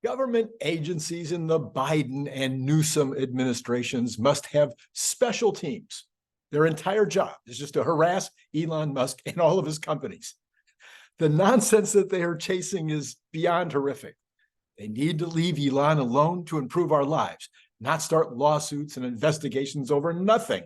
Government agencies in the Biden and Newsom administrations must have special teams. Their entire job is just to harass Elon Musk and all of his companies. The nonsense that they are chasing is beyond horrific. They need to leave Elon alone to improve our lives, not start lawsuits and investigations over nothing.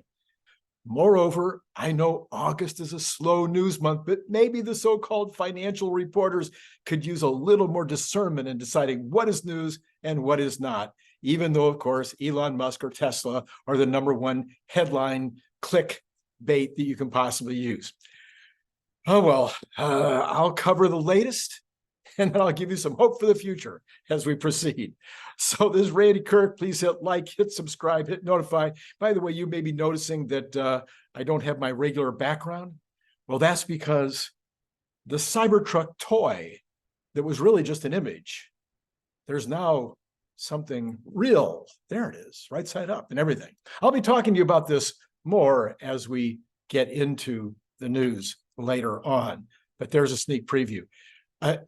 Moreover, I know August is a slow news month, but maybe the so-called financial reporters could use a little more discernment in deciding what is news and what is not, even though, of course, Elon Musk or Tesla are the #1 headline click bait that you can possibly use. Oh, well, I'll cover the latest, and then I'll give you some hope for the future as we proceed. So this is Randy Kirk. Please hit like, hit subscribe, hit notify. By the way, you may be noticing that I don't have my regular background. Well, that's because the Cybertruck toy that was really just an image, there's now something real. There it is, right side up and everything. I'll be talking to you about this more as we get into the news later on, but there's a sneak preview.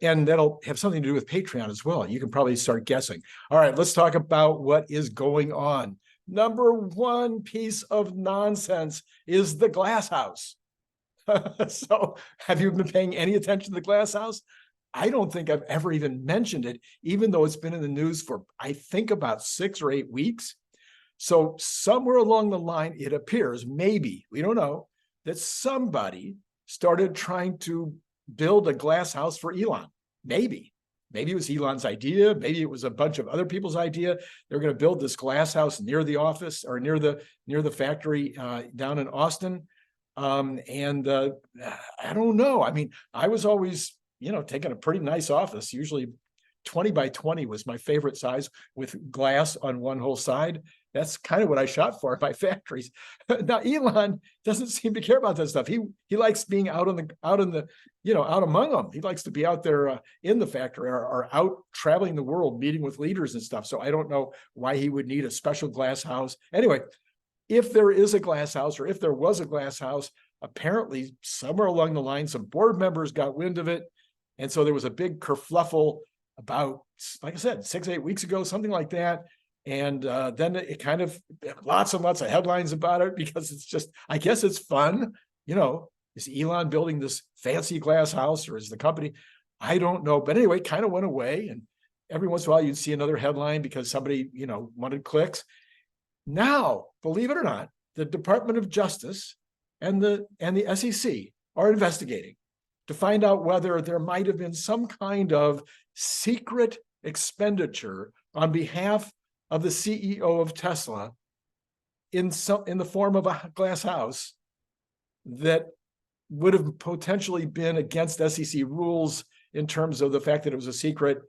And that'll have something to do with Patreon as well. You can probably start guessing. All right, let's talk about what is going on. #1 piece of nonsense is the glass house. So have you been paying any attention to the glass house? I don't think I've ever even mentioned it, even though it's been in the news for, I think, about 6 or 8 weeks. So somewhere along the line, it appears, maybe, we don't know, that somebody started trying to build a glass house for Elon. Maybe it was Elon's idea. Maybe it was a bunch of other people's idea. They're going to build this glass house near the office or near the factory down in Austin. I don't know. I mean, I was always, taking a pretty nice office. Usually 20 by 20 was my favorite size with glass on one whole side. That's kind of what I shot for by factories. Now Elon doesn't seem to care about that stuff. He likes being out among them. He likes to be out there in the factory or out traveling the world, meeting with leaders and stuff. So I don't know why he would need a special glass house. Anyway, if there is a glass house, or if there was a glass house, apparently somewhere along the line, some board members got wind of it. And so there was a big kerfluffle about, like I said, 6, 8 weeks ago, something like that. And then it kind of, lots and lots of headlines about it, because it's just, I guess it's fun. Is Elon building this fancy glass house, or is the company? I don't know. But anyway, it kind of went away. And every once in a while you'd see another headline because somebody, wanted clicks. Now, believe it or not, the Department of Justice and the SEC are investigating to find out whether there might have been some kind of secret expenditure on behalf of the CEO of Tesla in the form of a glass house that would have potentially been against SEC rules in terms of the fact that it was a secret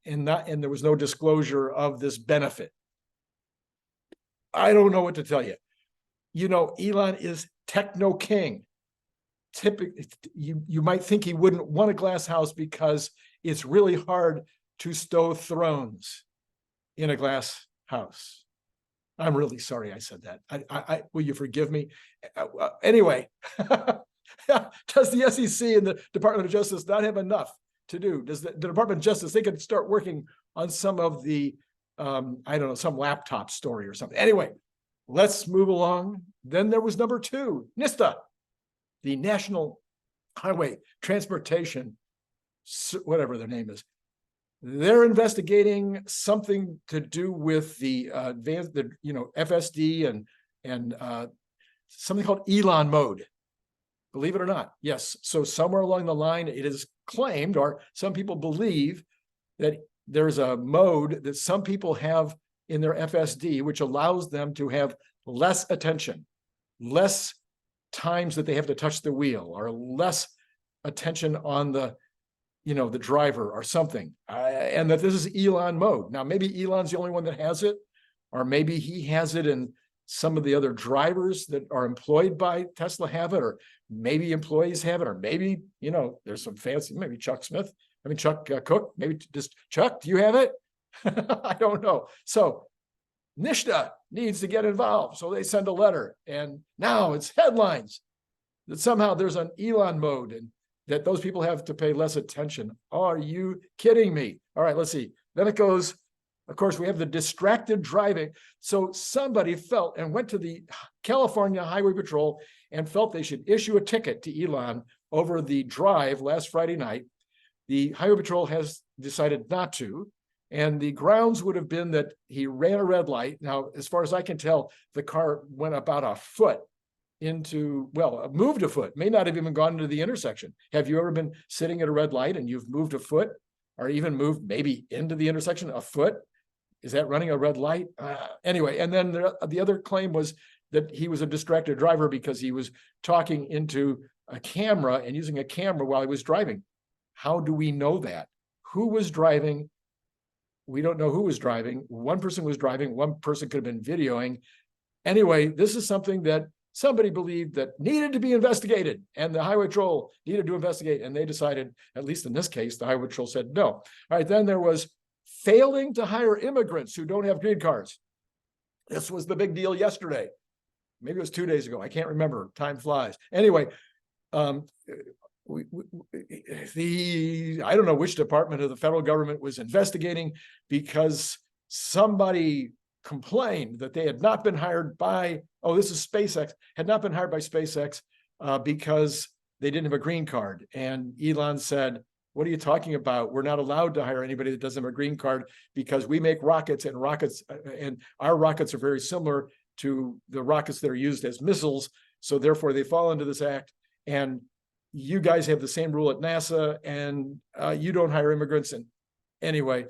and there was no disclosure of this benefit. I don't know what to tell you. Elon is techno king. Typically, you might think he wouldn't want a glass house because it's really hard to stow thrones in a glass house. I'm really sorry I said that. Will you forgive me? Anyway, does the SEC and the Department of Justice not have enough to do? Does the Department of Justice, they could start working on some of the, some laptop story or something. Anyway, let's move along. Then there was #2, NHTSA, the National Highway Transportation, whatever their name is. They're investigating something to do with the FSD and something called Elon mode. Believe it or not, yes. So somewhere along the line, it is claimed, or some people believe, that there's a mode that some people have in their FSD, which allows them to have less attention, less times that they have to touch the wheel, or less attention on the driver or something, and that this is Elon mode. Now, maybe Elon's the only one that has it, or maybe he has it and some of the other drivers that are employed by Tesla have it, or maybe employees have it, or maybe, there's some fancy, maybe Chuck Cook, maybe just Chuck, do you have it? I don't know. So NHTSA needs to get involved. So they send a letter, and now it's headlines that somehow there's an Elon mode and that those people have to pay less attention. Are you kidding me? All right, let's see. Then it goes, of course, we have the distracted driving. So somebody felt and went to the California Highway Patrol and felt they should issue a ticket to Elon over the drive last Friday night. The Highway Patrol has decided not to. And the grounds would have been that he ran a red light. Now, as far as I can tell, the car went about a foot into, well, moved a foot, may not have even gone into the intersection. Have you ever been sitting at a red light and you've moved a foot, or even moved maybe into the intersection a foot? Is that running a red light? Anyway, and then the other claim was that he was a distracted driver because he was talking into a camera and using a camera while he was driving. How do we know that? Who was driving? We don't know who was driving. One person was driving. One person could have been videoing. Anyway, this is something that somebody believed that needed to be investigated, and the Highway Patrol needed to investigate. And they decided, at least in this case, the Highway Patrol said no. All right, then there was failing to hire immigrants who don't have green cards. This was the big deal yesterday. Maybe it was 2 days ago. I can't remember. Time flies. Anyway, I don't know which department of the federal government was investigating, because somebody complained that they had not been hired by, this is SpaceX, had not been hired by SpaceX because they didn't have a green card. And Elon said, what are you talking about? We're not allowed to hire anybody that doesn't have a green card because we make rockets, and our rockets are very similar to the rockets that are used as missiles. So therefore they fall into this act. And you guys have the same rule at NASA, and you don't hire immigrants. And anyway,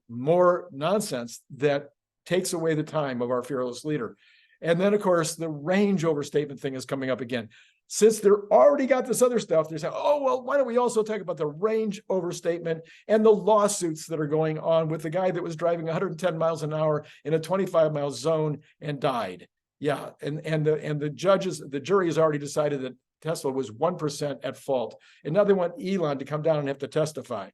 more nonsense that takes away the time of our fearless leader. And then, of course, the range overstatement thing is coming up again. Since they're already got this other stuff, they're saying, oh, well, why don't we also talk about the range overstatement and the lawsuits that are going on with the guy that was driving 110 miles an hour in a 25-mile zone and died. Yeah, and the jury has already decided that Tesla was 1% at fault. And now they want Elon to come down and have to testify.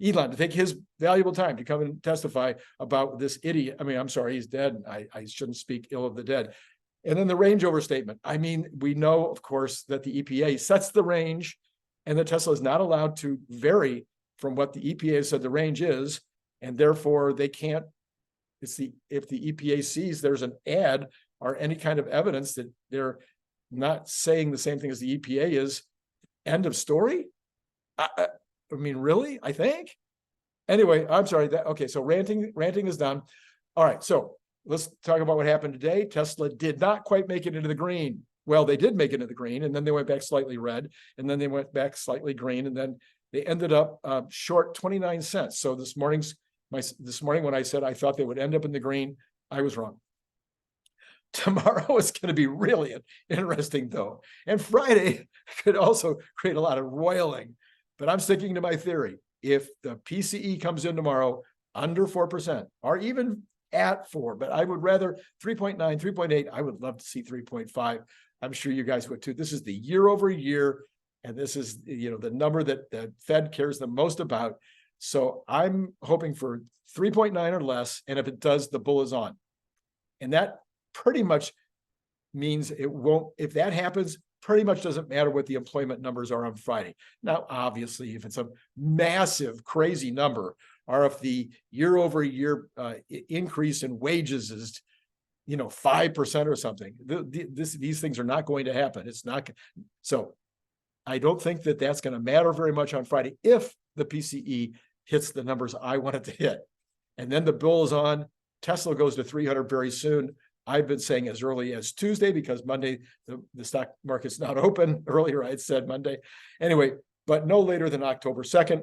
Elon to take his valuable time to come and testify about this idiot. I mean, I'm sorry, he's dead. I shouldn't speak ill of the dead. And then the range overstatement. I mean, we know, of course, that the EPA sets the range, and that Tesla is not allowed to vary from what the EPA said the range is, and therefore they can't. If the EPA sees there's an ad or any kind of evidence that they're not saying the same thing as the EPA is, end of story. I mean, really? I think. Anyway, I'm sorry. Okay, so ranting is done. All right, so let's talk about what happened today. Tesla did not quite make it into the green. Well, they did make it into the green, and then they went back slightly red, and then they went back slightly green, and then they ended up short 29 cents. So this morning when I said I thought they would end up in the green, I was wrong. Tomorrow is going to be really interesting, though. And Friday could also create a lot of roiling. But I'm sticking to my theory. If the PCE comes in tomorrow under 4%, or even at 4, but I would rather 3.9, 3.8. I would love to see 3.5. I'm sure you guys would too. This is the year over year, and this is the number that the Fed cares the most about. So I'm hoping for 3.9 or less, and if it does, the bull is on. And that pretty much means it won't, if that happens, pretty much doesn't matter what the employment numbers are on Friday. Now, obviously, if it's a massive, crazy number, or if the year over year increase in wages is, 5% or something, these things are not going to happen. It's not. So I don't think that that's going to matter very much on Friday if the PCE hits the numbers I want it to hit. And then the bull is on. Tesla goes to 300 very soon. I've been saying as early as Tuesday, because Monday, the stock market's not open. Earlier, I had said Monday. Anyway, but no later than October 2nd,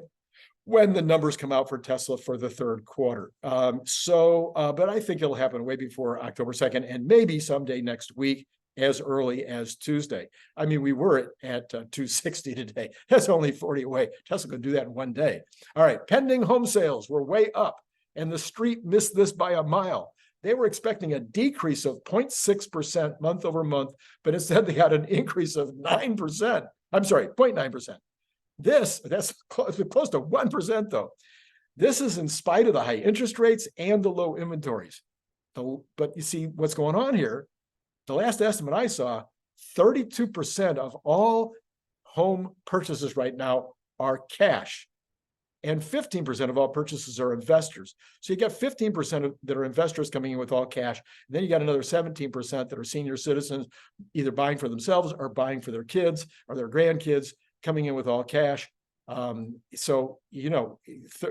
when the numbers come out for Tesla for the third quarter. But I think it'll happen way before October 2nd, and maybe someday next week, as early as Tuesday. I mean, we were at 260 today. That's only 40 away. Tesla could do that in one day. All right, pending home sales were way up, and the street missed this by a mile. They were expecting a decrease of 0.6% month over month, but instead they had an increase of 9%. I'm sorry, 0.9%. That's close to 1% though. This is in spite of the high interest rates and the low inventories. But you see what's going on here. The last estimate I saw, 32% of all home purchases right now are cash. and 15% of all purchases are investors. So you got 15% that are investors coming in with all cash. And then you got another 17% that are senior citizens, either buying for themselves or buying for their kids or their grandkids, coming in with all cash. So, you know,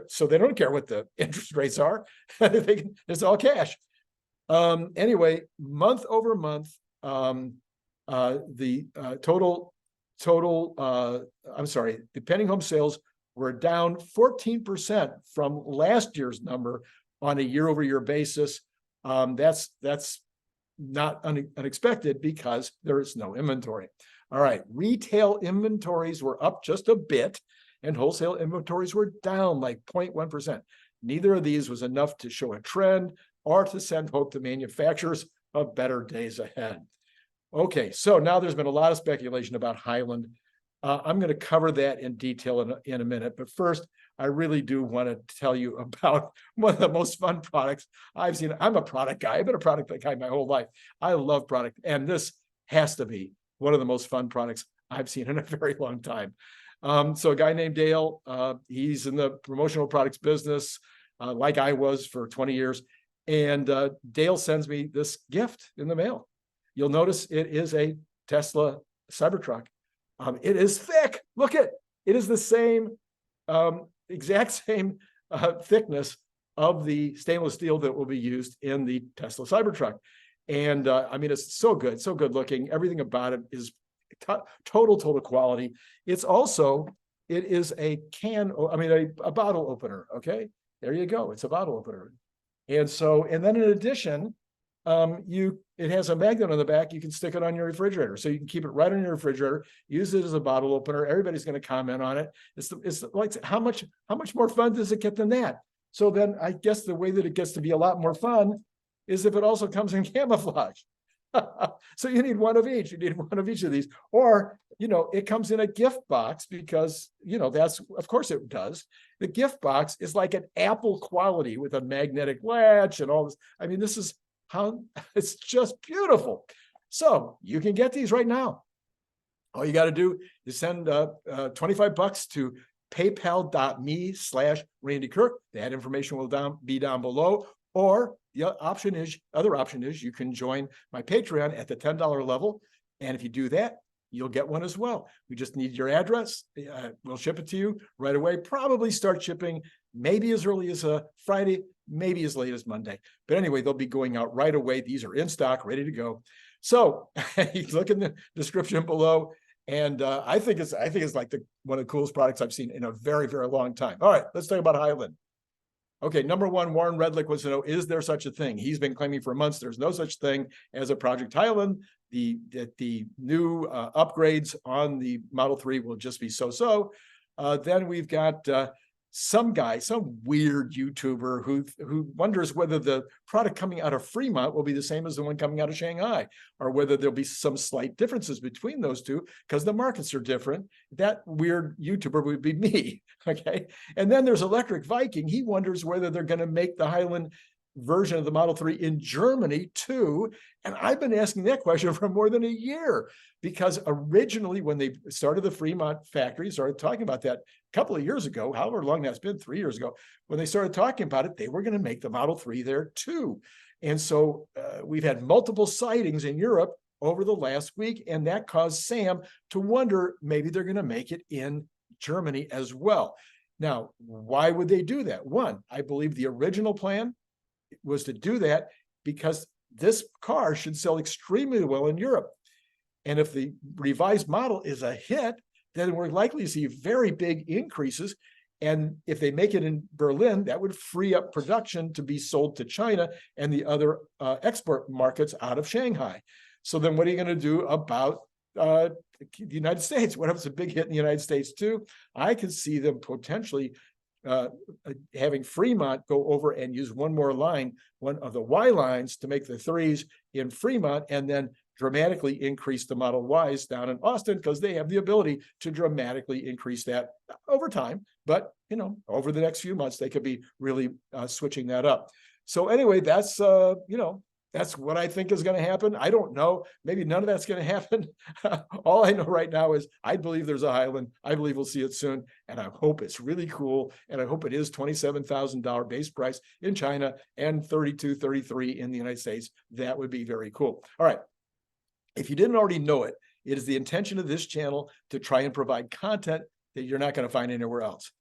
so they don't care what the interest rates are. It's all cash. Anyway, month over month, the the pending home sales were down 14% from last year's number on a year-over-year basis. That's not unexpected because there is no inventory. All right, retail inventories were up just a bit, and wholesale inventories were down like 0.1%. Neither of these was enough to show a trend or to send hope to manufacturers of better days ahead. Okay, so now there's been a lot of speculation about Highland. I'm going to cover that in detail in a minute, but first, I really do want to tell you about one of the most fun products I've seen. I'm a product guy. I've been a product guy my whole life. I love product, and this has to be one of the most fun products I've seen in a very long time. So a guy named Dale, he's in the promotional products business, like I was for 20 years. And Dale sends me this gift in the mail. You'll notice it is a Tesla Cybertruck. It is thick. Look at it. It is the same, exact same thickness of the stainless steel that will be used in the Tesla Cybertruck. And I mean, it's so good looking. Everything about it is total quality. It's also, it is a a bottle opener. Okay, there you go. It's a bottle opener. And so, and then in addition, it has a magnet on the back. You can stick it on your refrigerator, so you can keep it right on your refrigerator. Use it as a bottle opener. Everybody's going to comment on it. It's like how much more fun does it get than that? So then, I guess the way that it gets to be a lot more fun is if it also comes in camouflage. So you need one of each. You need one of each of these, or it comes in a gift box because that's, of course it does. The gift box is like an Apple quality with a magnetic latch and all this. I mean, this is how it's just beautiful. So you can get these right now. All you got to do is send $25 to paypal.me/Randy Kirk. That information will be down below. Or the other option is you can join my Patreon at the $10 level. And if you do that, you'll get one as well. We just need your address. We'll ship it to you right away. Probably start shipping maybe as early as Friday, maybe as late as Monday. But anyway, they'll be going out right away. These are in stock, ready to go. So look in the description below. And I think it's like one of the coolest products I've seen in a very, very long time. All right, let's talk about Highland. Okay, number one, Warren Redlick wants to know, is there such a thing? He's been claiming for months there's no such thing as a Project Highland. The new upgrades on the Model 3 will just be so-so. Then we've got some weird YouTuber who wonders whether the product coming out of Fremont will be the same as the one coming out of Shanghai, or whether there'll be some slight differences between those two because the markets are different. That weird YouTuber would be me, okay? And then there's Electric Viking. He wonders whether they're going to make the Highland version of the Model 3 in Germany too. And I've been asking that question for more than a year, because originally when they started the Fremont factory, started talking about that a couple of years ago, however long that's been, 3 years ago, when they started talking about it, they were going to make the Model 3 there too. And so we've had multiple sightings in Europe over the last week, and that caused Sam to wonder maybe they're going to make it in Germany as well. Now, why would they do that? One, I believe the original plan was to do that because this car should sell extremely well in Europe. And if the revised model is a hit, then we're likely to see very big increases. And if they make it in Berlin, that would free up production to be sold to China and the other export markets out of Shanghai. So then what are you going to do about the United States? What if it's a big hit in the United States too? I can see them potentially having Fremont go over and use one more line, one of the Y lines, to make the 3s in Fremont, and then dramatically increase the Model Ys down in Austin, because they have the ability to dramatically increase that over time. But over the next few months, they could be really switching that up. So anyway, that's That's what I think is going to happen. I don't know. Maybe none of that's going to happen. All I know right now is I believe there's a Highland. I believe we'll see it soon. And I hope it's really cool. And I hope it is $27,000 base price in China and 32, 33 in the United States. That would be very cool. All right. If you didn't already know it, it is the intention of this channel to try and provide content that you're not going to find anywhere else.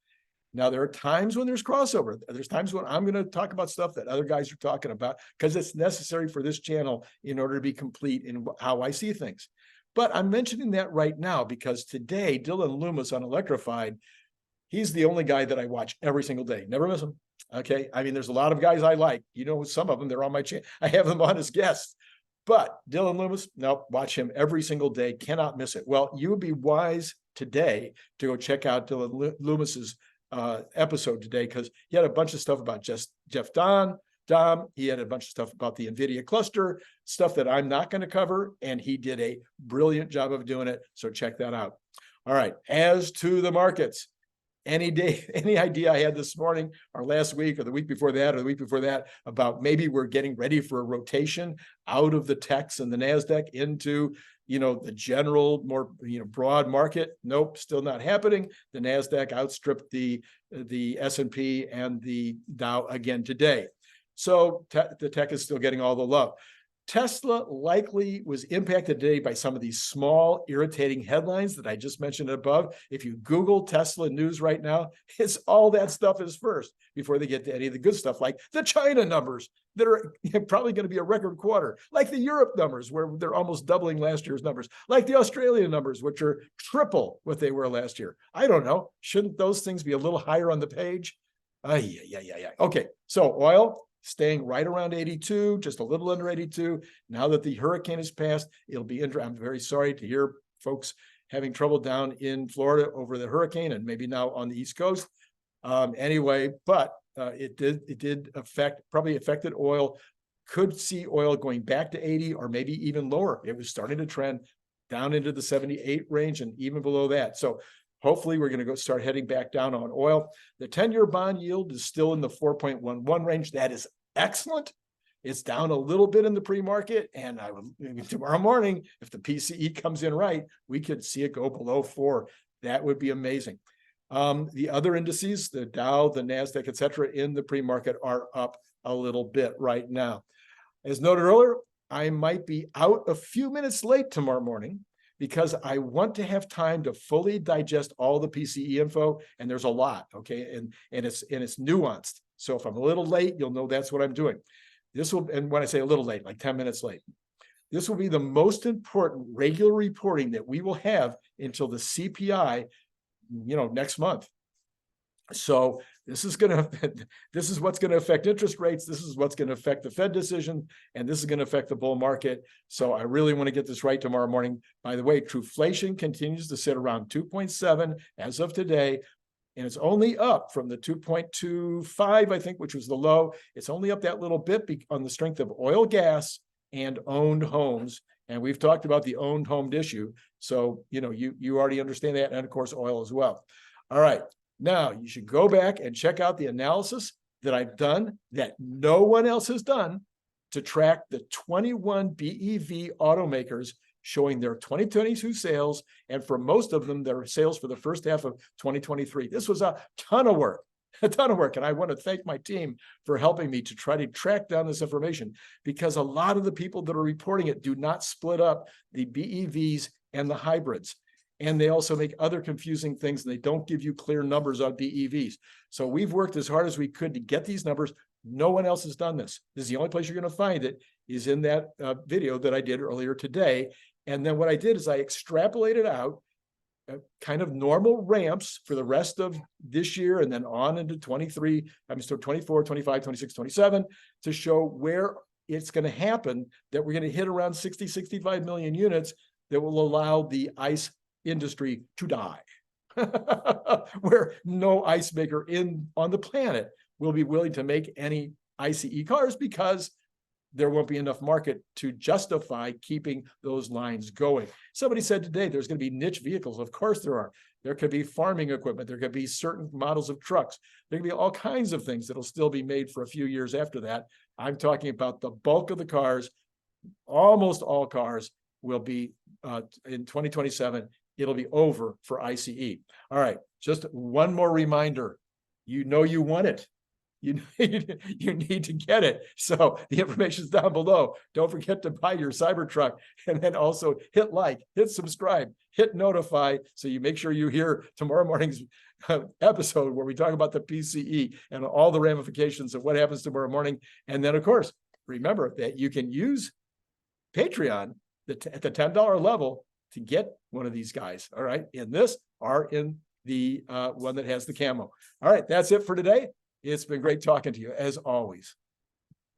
Now, there are times when there's crossover. There's times when I'm going to talk about stuff that other guys are talking about because it's necessary for this channel in order to be complete in how I see things. But I'm mentioning that right now because today, Dylan Loomis on Electrified, he's the only guy that I watch every single day. Never miss him. Okay. I mean, there's a lot of guys I like. You know, some of them, they're on my channel. I have them on as guests. But Dylan Loomis, no, watch him every single day. Cannot miss it. Well, you would be wise today to go check out Dylan Loomis's episode today, because he had a bunch of stuff about Jeff Dom. He had a bunch of stuff about the NVIDIA cluster, stuff that I'm not going to cover, and he did a brilliant job of doing it. So check that out. All right. As to the markets, any idea I had this morning or last week or the week before that or the week before that about maybe we're getting ready for a rotation out of the techs and the NASDAQ into, you know, the general, more, you know, broad market? Nope, still not happening. The NASDAQ outstripped the S&P and the Dow again today. So the tech is still getting all the love. Tesla likely was impacted today by some of these small, irritating headlines that I just mentioned above. If you Google Tesla news right now, it's all that stuff is first before they get to any of the good stuff, like the China numbers that are probably going to be a record quarter, like the Europe numbers, where they're almost doubling last year's numbers, like the Australian numbers, which are triple what they were last year. I don't know. Shouldn't those things be a little higher on the page? Yeah. Okay, so oil staying right around 82, just a little under 82. Now that the hurricane has passed, it'll be I'm very sorry to hear folks having trouble down in Florida over the hurricane and maybe now on the East Coast. Anyway, but it did probably affected oil. Could see oil going back to 80 or maybe even lower. It was starting to trend down into the 78 range and even below that. So hopefully we're going to start heading back down on oil. The 10-year bond yield is still in the 4.11 range. That is excellent. It's down a little bit in the pre-market. And tomorrow morning, if the PCE comes in right, we could see it go below 4. That would be amazing. The other indices, the Dow, the NASDAQ, et cetera, in the pre-market are up a little bit right now. As noted earlier, I might be out a few minutes late tomorrow morning, because I want to have time to fully digest all the PCE info, and there's a lot, okay, and it's nuanced. So if I'm a little late, you'll know that's what I'm doing. And when I say a little late, like 10 minutes late, this will be the most important regular reporting that we will have until the CPI, you know, next month. So this is what's going to affect interest rates. This is what's going to affect the Fed decision, and this is going to affect the bull market. So I really want to get this right tomorrow morning. By the way, Truflation continues to sit around 2.7 as of today, and it's only up from the 2.25, I think, which was the low. It's only up that little bit on the strength of oil, gas, and owned homes. And we've talked about the owned home issue. So, you know, you already understand that, and of course, oil as well. All right. Now, you should go back and check out the analysis that I've done that no one else has done to track the 21 BEV automakers showing their 2022 sales, and for most of them, their sales for the first half of 2023. This was a ton of work, and I want to thank my team for helping me to try to track down this information, because a lot of the people that are reporting it do not split up the BEVs and the hybrids. And they also make other confusing things, and they don't give you clear numbers on BEVs. So we've worked as hard as we could to get these numbers. No one else has done this. This is the only place you're going to find it, is in that video that I did earlier today. And then what I did is I extrapolated out kind of normal ramps for the rest of this year and then on into 23, so 24, 25, 26, 27, to show where it's going to happen, that we're going to hit around 60, 65 million units that will allow the ICE industry to die, where no ICE maker on the planet will be willing to make any ICE cars, because there won't be enough market to justify keeping those lines going. Somebody said today there's going to be niche vehicles. Of course there are. There could be farming equipment. There could be certain models of trucks. There could be all kinds of things that'll still be made for a few years after that. I'm talking about the bulk of the cars. Almost all cars will be in 2027. It'll be over for ICE. All right, just one more reminder. You know you want it. You need to get it. So the information is down below. Don't forget to buy your Cybertruck, and then also hit like, hit subscribe, hit notify, so you make sure you hear tomorrow morning's episode where we talk about the PCE and all the ramifications of what happens tomorrow morning. And then, of course, remember that you can use Patreon at the $10 level to get one of these guys. All right, in this or in the one that has the camo. All right, that's it for today. It's been great talking to you as always.